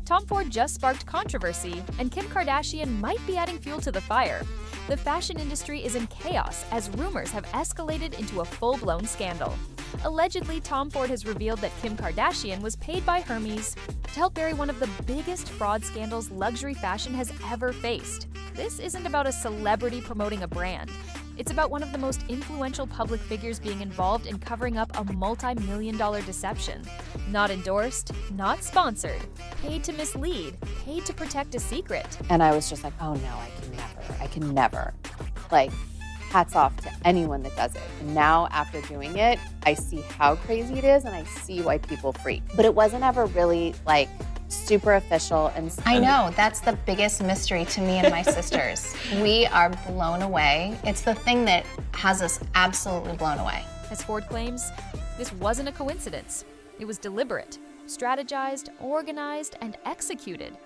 Tom Ford just sparked controversy, and Kim Kardashian might be adding fuel to the fire. The fashion industry is in chaos as rumors have escalated into a full-blown scandal. Allegedly, Tom Ford has revealed that Kim Kardashian was paid by Hermes to help bury one of the biggest fraud scandals luxury fashion has ever faced. This isn't about a celebrity promoting a brand. It's about one of the most influential public figures being involved in covering up a multi-million-dollar deception. Not endorsed, not sponsored, paid to mislead, paid to protect a secret. And I was just like, oh no, I can never. Like, hats off to anyone that does it. And now after doing it, I see how crazy it is and I see why people freak. But it wasn't ever really like super official. And I know, that's the biggest mystery to me and my sisters. We are blown away. It's the thing that has us absolutely blown away. As Ford claims, this wasn't a coincidence. It was deliberate, strategized, organized, and executed.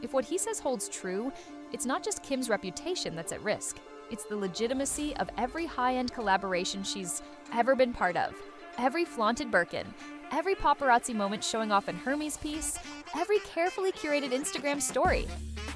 If what he says holds true, it's not just Kim's reputation that's at risk. It's the legitimacy of every high-end collaboration she's ever been part of. Every flaunted Birkin, every paparazzi moment showing off an Hermes piece, every carefully curated Instagram story.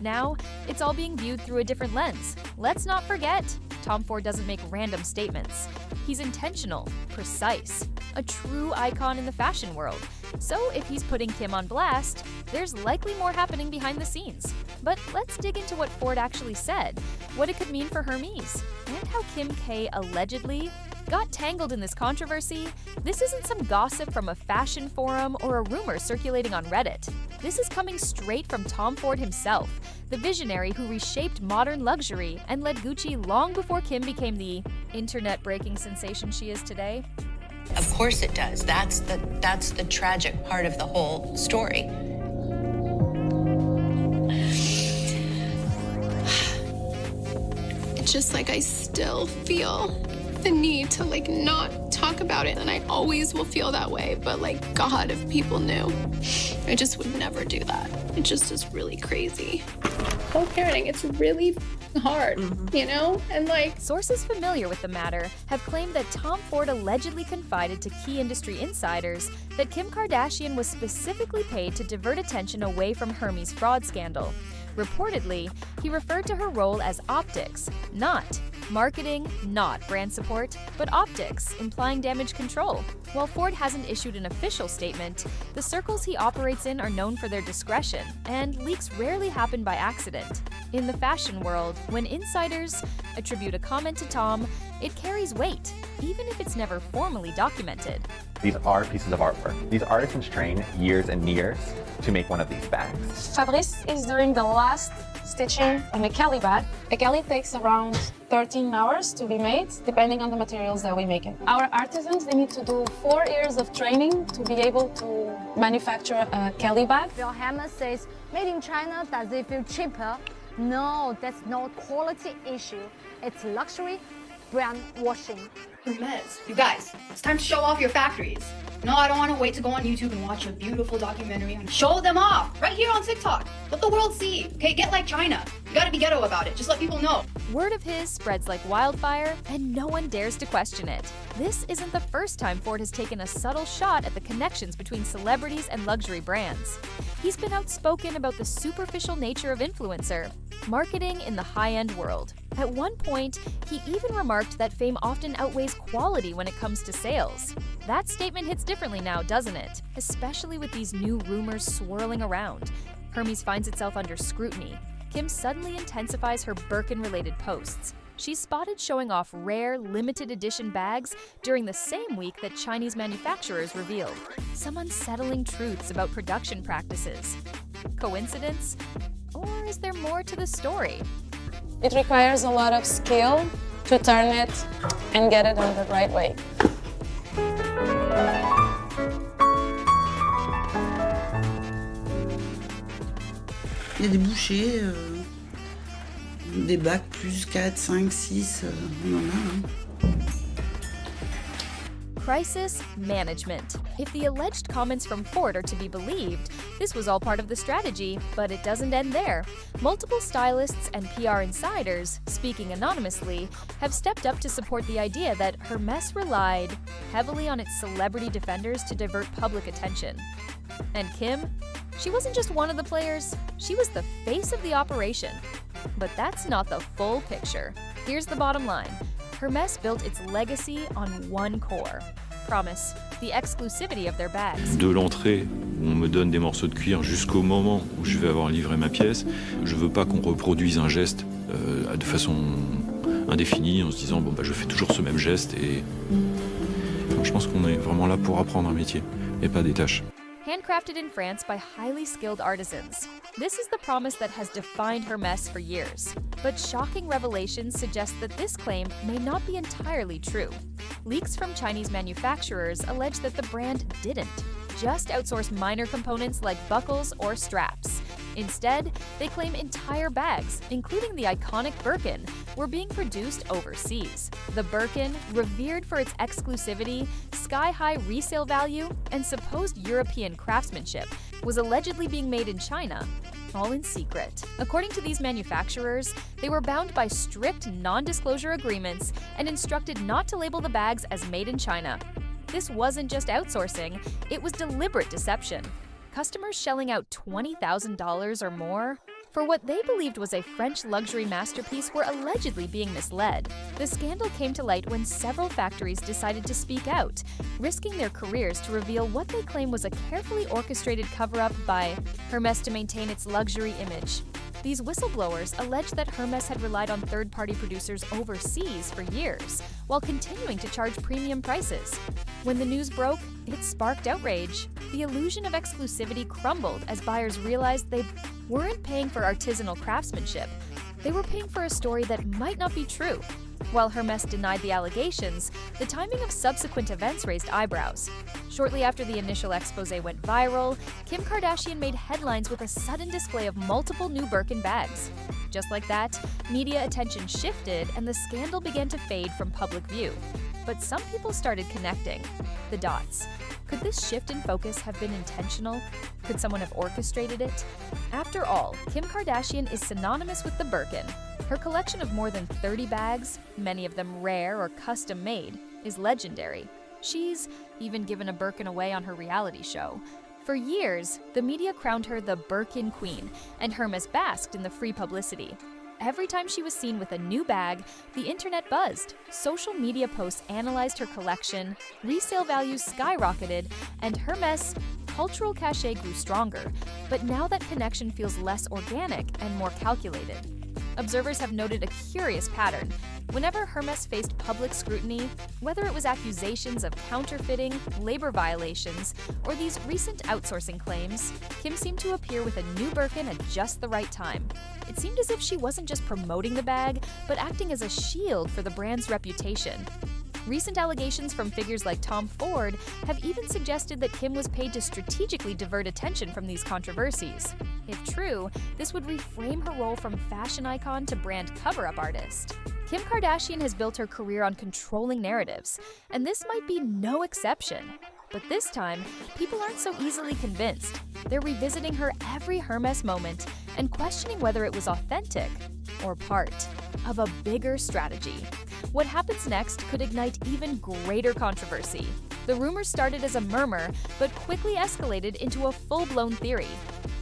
Now, it's all being viewed through a different lens. Let's not forget, Tom Ford doesn't make random statements. He's intentional, precise, a true icon in the fashion world. So if he's putting Kim on blast, there's likely more happening behind the scenes. But let's dig into what Ford actually said, what it could mean for Hermes, and how Kim K allegedly got tangled in this controversy. This isn't some gossip from a fashion forum or a rumor circulating on Reddit. This is coming straight from Tom Ford himself, the visionary who reshaped modern luxury and led Gucci long before Kim became the internet-breaking sensation she is today. Of course it does. That's the tragic part of the whole story. It's just like I still feel the need to not talk about it, and I always will feel that way, but God, if people knew, I just would never do that. It just is really crazy. Co-parenting, it's really hard, you know? And sources familiar with the matter have claimed that Tom Ford allegedly confided to key industry insiders that Kim Kardashian was specifically paid to divert attention away from Hermes' fraud scandal. Reportedly, he referred to her role as optics, not marketing, not brand support, but optics, implying damage control. While Ford hasn't issued an official statement, the circles he operates in are known for their discretion, and leaks rarely happen by accident. In the fashion world, when insiders attribute a comment to Tom, it carries weight, even if it's never formally documented. These are pieces of artwork. These artisans train years and years to make one of these bags. Fabrice is doing the last stitching on a Kelly bag. A Kelly takes around 13 hours to be made, depending on the materials that we make it. Our artisans, they need to do 4 years of training to be able to manufacture a Kelly bag. Your Hermes says, made in China, does it feel cheaper? No, that's not a quality issue. It's luxury brand washing. Hermes, you guys, it's time to show off your factories. No, I don't want to wait to go on YouTube and watch a beautiful documentary. Show them off right here on TikTok. Let the world see. Okay, get like China. You gotta be ghetto about it. Just let people know. Word of his spreads like wildfire, and no one dares to question it. This isn't the first time Ford has taken a subtle shot at the connections between celebrities and luxury brands. He's been outspoken about the superficial nature of influencer marketing in the high-end world. At one point, he even remarked that fame often outweighs quality when it comes to sales. That statement hits differently now, doesn't it? Especially with these new rumors swirling around. Hermes finds itself under scrutiny. Kim suddenly intensifies her Birkin-related posts. She's spotted showing off rare, limited edition bags during the same week that Chinese manufacturers revealed some unsettling truths about production practices. Coincidence? Or is there more to the story? It requires a lot of skill to turn it and get it in the right way. Il y a des bouchées, des bacs plus 4, 5, 6, on en a. Crisis management. If the alleged comments from Ford are to be believed, this was all part of the strategy, but it doesn't end there. Multiple stylists and PR insiders, speaking anonymously, have stepped up to support the idea that Hermès relied heavily on its celebrity defenders to divert public attention. And Kim? She wasn't just one of the players, she was the face of the operation. But that's not the full picture. Here's the bottom line. Hermès built its legacy on one core. Promise, the exclusivity of their bags. De l'entrée, où on me donne des morceaux de cuir jusqu'au moment où je vais avoir livré ma pièce, je veux pas qu'on reproduise un geste de façon indéfinie en se disant bon bah je fais toujours ce même geste et je pense qu'on est vraiment là pour apprendre un métier et pas des tâches. Handcrafted in France by highly skilled artisans. This is the promise that has defined Hermès for years. But shocking revelations suggest that this claim may not be entirely true. Leaks from Chinese manufacturers allege that the brand didn't just outsource minor components like buckles or straps. Instead, they claim entire bags, including the iconic Birkin, were being produced overseas. The Birkin, revered for its exclusivity, sky-high resale value, and supposed European craftsmanship, was allegedly being made in China, all in secret. According to these manufacturers, they were bound by strict non-disclosure agreements and instructed not to label the bags as made in China. This wasn't just outsourcing, it was deliberate deception. Customers shelling out $20,000 or more for what they believed was a French luxury masterpiece were allegedly being misled. The scandal came to light when several factories decided to speak out, risking their careers to reveal what they claim was a carefully orchestrated cover-up by Hermès to maintain its luxury image. These whistleblowers alleged that Hermès had relied on third-party producers overseas for years, while continuing to charge premium prices. When the news broke, it sparked outrage. The illusion of exclusivity crumbled as buyers realized they weren't paying for artisanal craftsmanship. They were paying for a story that might not be true. While Hermès denied the allegations, the timing of subsequent events raised eyebrows. Shortly after the initial expose went viral, Kim Kardashian made headlines with a sudden display of multiple new Birkin bags. Just like that, media attention shifted and the scandal began to fade from public view. But some people started connecting the dots. Could this shift in focus have been intentional? Could someone have orchestrated it? After all, Kim Kardashian is synonymous with the Birkin. Her collection of more than 30 bags, many of them rare or custom-made, is legendary. She's even given a Birkin away on her reality show. For years, the media crowned her the Birkin Queen, and Hermès basked in the free publicity. Every time she was seen with a new bag, the internet buzzed. Social media posts analyzed her collection, resale values skyrocketed, and Hermès' cultural cachet grew stronger. But now that connection feels less organic and more calculated. Observers have noted a curious pattern. Whenever Hermès faced public scrutiny, whether it was accusations of counterfeiting, labor violations, or these recent outsourcing claims, Kim seemed to appear with a new Birkin at just the right time. It seemed as if she wasn't just promoting the bag, but acting as a shield for the brand's reputation. Recent allegations from figures like Tom Ford have even suggested that Kim was paid to strategically divert attention from these controversies. If true, this would reframe her role from fashion icon to brand cover-up artist. Kim Kardashian has built her career on controlling narratives, and this might be no exception. But this time, people aren't so easily convinced. They're revisiting her every Hermès moment and questioning whether it was authentic or part of a bigger strategy. What happens next could ignite even greater controversy. The rumors started as a murmur, but quickly escalated into a full-blown theory.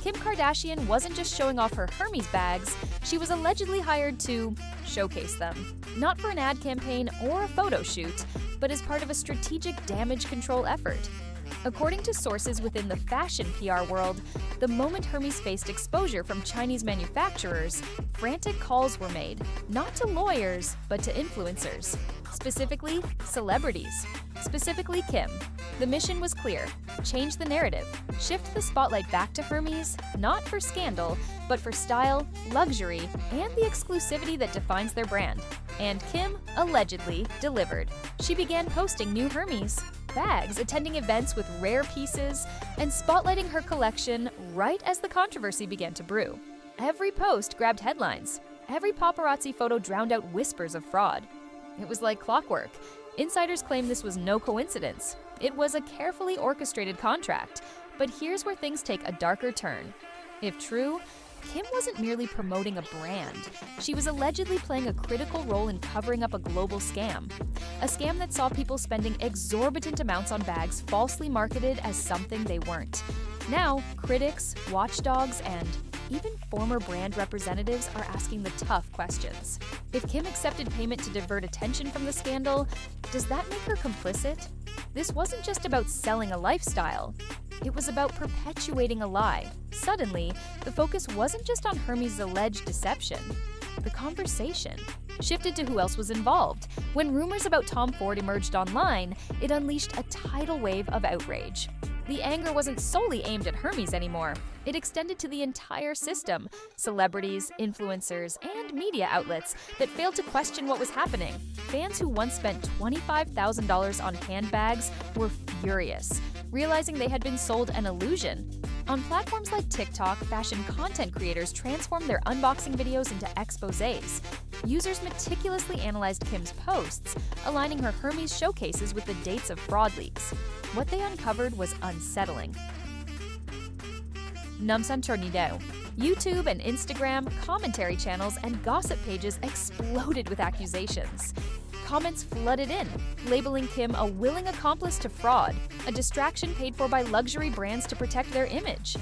Kim Kardashian wasn't just showing off her Hermes bags, she was allegedly hired to showcase them. Not for an ad campaign or a photo shoot, but as part of a strategic damage control effort. According to sources within the fashion PR world, the moment Hermes faced exposure from Chinese manufacturers, frantic calls were made, not to lawyers, but to influencers. Specifically, celebrities. Specifically Kim. The mission was clear: change the narrative, shift the spotlight back to Hermes, not for scandal, but for style, luxury, and the exclusivity that defines their brand. And Kim allegedly delivered. She began posting new Hermes bags, attending events with rare pieces, and spotlighting her collection right as the controversy began to brew. Every post grabbed headlines. Every paparazzi photo drowned out whispers of fraud. It was like clockwork. Insiders claim this was no coincidence. It was a carefully orchestrated contract. But here's where things take a darker turn. If true, Kim wasn't merely promoting a brand. She was allegedly playing a critical role in covering up a global scam. A scam that saw people spending exorbitant amounts on bags falsely marketed as something they weren't. Now, critics, watchdogs, and even former brand representatives are asking the tough questions. If Kim accepted payment to divert attention from the scandal, does that make her complicit? This wasn't just about selling a lifestyle. It was about perpetuating a lie. Suddenly, the focus wasn't just on Hermes' alleged deception. The conversation shifted to who else was involved. When rumors about Tom Ford emerged online, it unleashed a tidal wave of outrage. The anger wasn't solely aimed at Hermes anymore. It extended to the entire system, celebrities, influencers, and media outlets that failed to question what was happening. Fans who once spent $25,000 on handbags were furious, realizing they had been sold an illusion. On platforms like TikTok, fashion content creators transformed their unboxing videos into exposés. Users meticulously analyzed Kim's posts, aligning her Hermes showcases with the dates of fraud leaks. What they uncovered was unsettling. Namsan Tornidao. YouTube and Instagram, commentary channels, and gossip pages exploded with accusations. Comments flooded in, labeling Kim a willing accomplice to fraud, a distraction paid for by luxury brands to protect their image.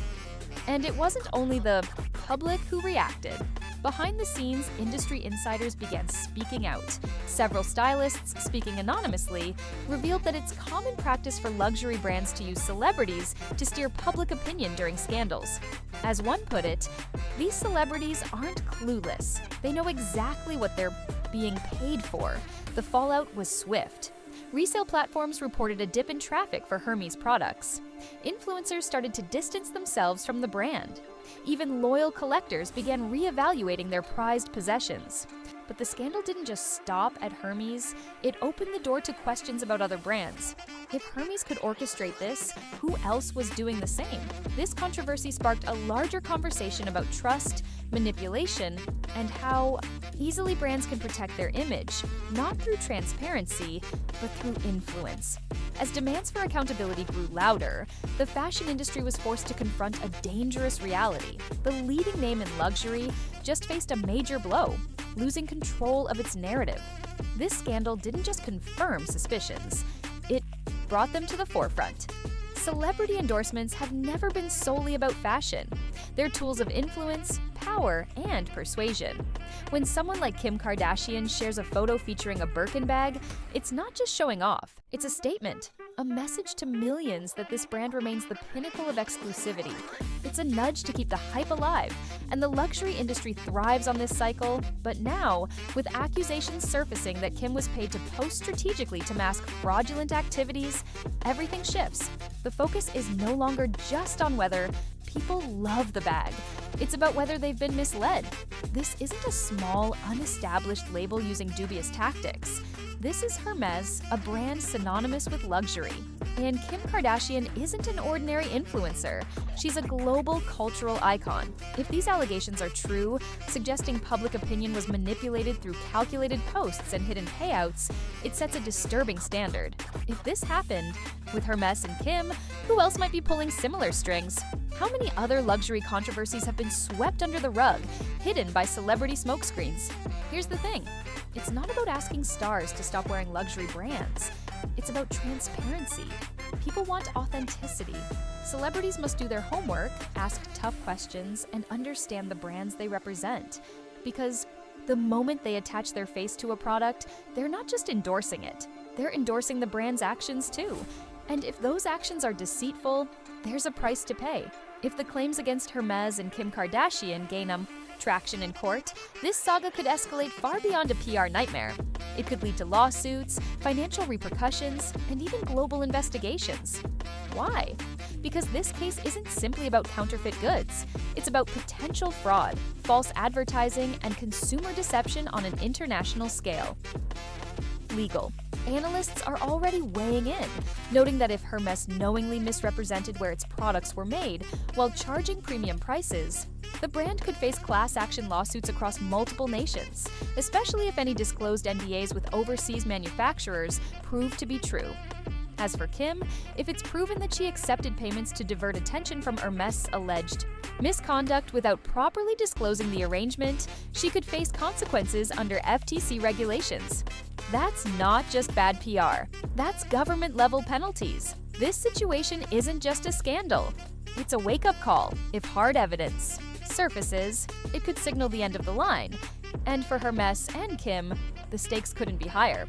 And it wasn't only the public who reacted. Behind the scenes, industry insiders began speaking out. Several stylists, speaking anonymously, revealed that it's common practice for luxury brands to use celebrities to steer public opinion during scandals. As one put it, these celebrities aren't clueless. They know exactly what they're being paid for. The fallout was swift. Resale platforms reported a dip in traffic for Hermes products. Influencers started to distance themselves from the brand. Even loyal collectors began reevaluating their prized possessions. But the scandal didn't just stop at Hermes, it opened the door to questions about other brands. If Hermes could orchestrate this, who else was doing the same? This controversy sparked a larger conversation about trust, manipulation, and how easily brands can protect their image, not through transparency, but through influence. As demands for accountability grew louder, the fashion industry was forced to confront a dangerous reality. The leading name in luxury just faced a major blow, losing control of its narrative. This scandal didn't just confirm suspicions, it brought them to the forefront. Celebrity endorsements have never been solely about fashion. They're tools of influence, power, and persuasion. When someone like Kim Kardashian shares a photo featuring a Birkin bag, it's not just showing off, it's a statement, a message to millions that this brand remains the pinnacle of exclusivity. It's a nudge to keep the hype alive, and the luxury industry thrives on this cycle. But now, with accusations surfacing that Kim was paid to post strategically to mask fraudulent activities, everything shifts. The focus is no longer just on whether people love the bag. It's about whether they've been misled. This isn't a small, unestablished label using dubious tactics. This is Hermes, a brand synonymous with luxury. And Kim Kardashian isn't an ordinary influencer. She's a global cultural icon. If these allegations are true, suggesting public opinion was manipulated through calculated posts and hidden payouts, it sets a disturbing standard. If this happened with Hermes and Kim, who else might be pulling similar strings? How many other luxury controversies have been swept under the rug, hidden by celebrity smokescreens? Here's the thing. It's not about asking stars to stop wearing luxury brands. It's about transparency. People want authenticity. Celebrities must do their homework, ask tough questions, and understand the brands they represent. Because the moment they attach their face to a product, they're not just endorsing it. They're endorsing the brand's actions too. And if those actions are deceitful, there's a price to pay. If the claims against Hermes and Kim Kardashian gain traction in court, this saga could escalate far beyond a PR nightmare. It could lead to lawsuits, financial repercussions, and even global investigations. Why? Because this case isn't simply about counterfeit goods. It's about potential fraud, false advertising, and consumer deception on an international scale. Legal. analysts are already weighing in, noting that if Hermès knowingly misrepresented where its products were made while charging premium prices, the brand could face class action lawsuits across multiple nations, especially if any disclosed NDAs with overseas manufacturers prove to be true. As for Kim, if it's proven that she accepted payments to divert attention from Hermès' alleged misconduct without properly disclosing the arrangement, she could face consequences under FTC regulations. That's not just bad PR, that's government-level penalties. This situation isn't just a scandal, it's a wake-up call. If hard evidence surfaces, it could signal the end of the line. And for Hermès and Kim, the stakes couldn't be higher.